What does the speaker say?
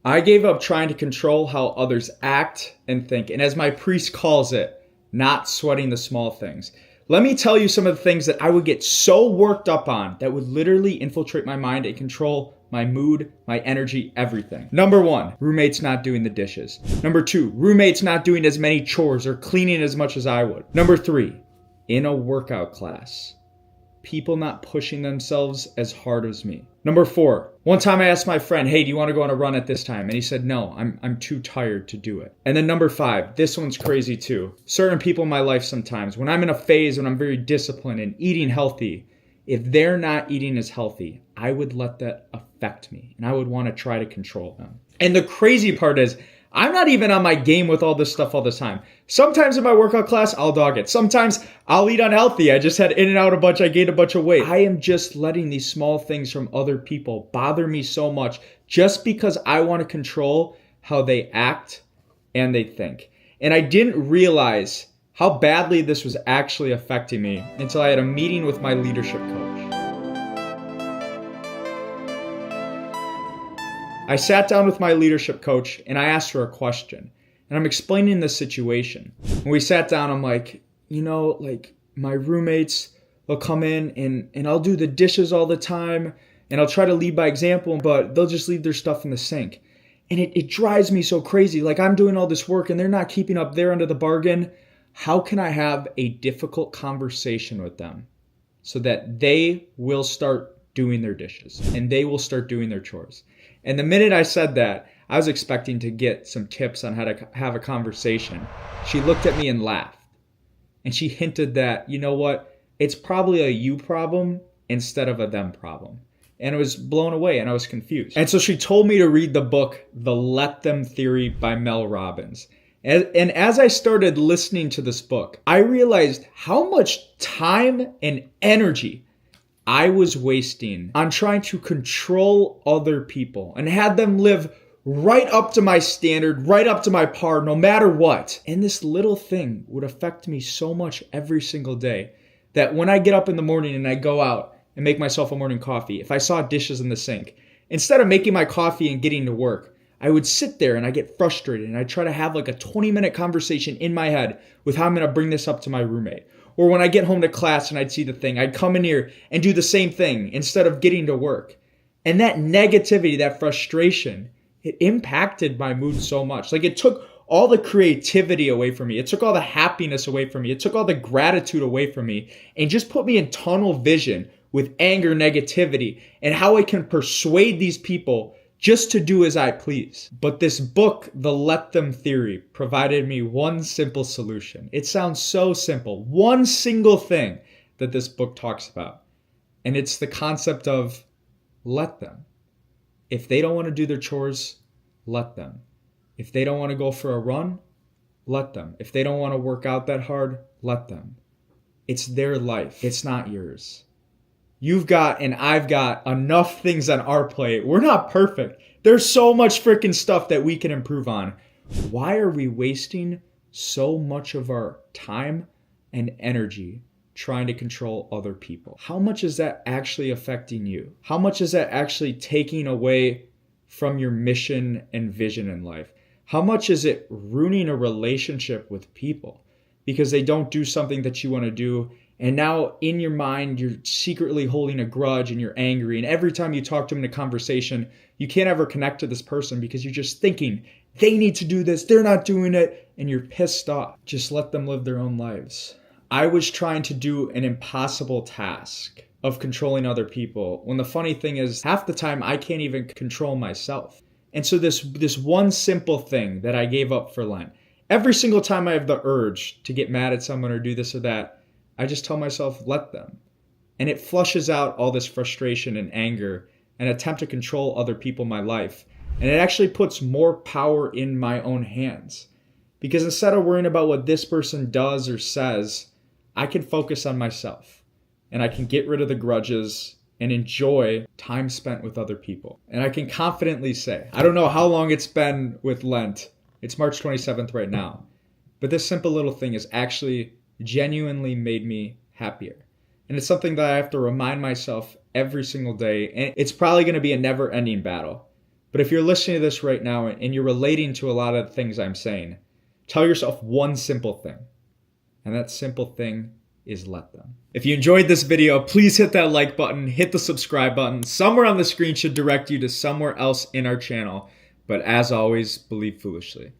I gave up trying to control how others act and think, and as my priest calls it, not sweating the small things. Let me tell you some of the things that I would get so worked up on that would literally infiltrate my mind and control my mood, my energy, everything. Number 1, roommates not doing the dishes. Number 2, roommates not doing as many chores or cleaning as much as I would. Number 3, in a workout class, people not pushing themselves as hard as me. Number 4, one time I asked my friend, hey, do you want to go on a run at this time? And he said, no, I'm too tired to do it. And then number 5, this one's crazy too. Certain people in my life sometimes, when I'm in a phase when I'm very disciplined and eating healthy, if they're not eating as healthy, I would let that affect me and I would want to try to control them. And the crazy part is, I'm not even on my game with all this stuff all the time. Sometimes in my workout class, I'll dog it. Sometimes I'll eat unhealthy. I just had in and out a bunch. I gained a bunch of weight. I am just letting these small things from other people bother me so much just because I want to control how they act and they think. And I didn't realize how badly this was actually affecting me until I had a meeting with my leadership coach. I sat down with my leadership coach and I asked her a question. And I'm explaining the situation. When we sat down, I'm like, my roommates, they'll come in and I'll do the dishes all the time and I'll try to lead by example, but they'll just leave their stuff in the sink. And it drives me so crazy. Like I'm doing all this work and they're not keeping up their end of the bargain. How can I have a difficult conversation with them so that they will start doing their dishes and they will start doing their chores? And the minute I said that, I was expecting to get some tips on how to have a conversation. She looked at me and laughed. And she hinted that, you know what, it's probably a you problem instead of a them problem. And I was blown away and I was confused. And so she told me to read the book, The Let Them Theory by Mel Robbins. And as I started listening to this book, I realized how much time and energy I was wasting on trying to control other people and had them live right up to my standard, right up to my par, no matter what. And this little thing would affect me so much every single day that when I get up in the morning and I go out and make myself a morning coffee, if I saw dishes in the sink, instead of making my coffee and getting to work, I would sit there and I get frustrated and I try to have like a 20-minute conversation in my head with how I'm going to bring this up to my roommate. Or when I get home to class and I'd see the thing, I'd come in here and do the same thing instead of getting to work. And that negativity, that frustration, it impacted my mood so much. Like it took all the creativity away from me. It took all the happiness away from me. It took all the gratitude away from me and just put me in tunnel vision with anger, negativity, and how I can persuade these people just to do as I please. But this book, The Let Them Theory, provided me one simple solution. It sounds so simple. One single thing that this book talks about. And it's the concept of let them. If they don't want to do their chores, let them. If they don't want to go for a run, let them. If they don't want to work out that hard, let them. It's their life. It's not yours. You've got and I've got enough things on our plate. We're not perfect. There's so much freaking stuff that we can improve on. Why are we wasting so much of our time and energy trying to control other people? How much is that actually affecting you? How much is that actually taking away from your mission and vision in life? How much is it ruining a relationship with people because they don't do something that you want to do? And now in your mind, you're secretly holding a grudge and you're angry. And every time you talk to them in a conversation, you can't ever connect to this person because you're just thinking, they need to do this, they're not doing it, and you're pissed off. Just let them live their own lives. I was trying to do an impossible task of controlling other people, when the funny thing is, half the time I can't even control myself. And so this one simple thing that I gave up for Lent, every single time I have the urge to get mad at someone or do this or that, I just tell myself, let them. And it flushes out all this frustration and anger and attempt to control other people in my life. And it actually puts more power in my own hands. Because instead of worrying about what this person does or says, I can focus on myself. And I can get rid of the grudges and enjoy time spent with other people. And I can confidently say, I don't know how long it's been with Lent. It's March 27th right now. But this simple little thing has actually genuinely made me happier. And it's something that I have to remind myself every single day. And it's probably going to be a never-ending battle. But if you're listening to this right now and you're relating to a lot of the things I'm saying, tell yourself one simple thing. And that simple thing is let them. If you enjoyed this video, please hit that like button, hit the subscribe button. Somewhere on the screen should direct you to somewhere else in our channel. But as always, believe foolishly.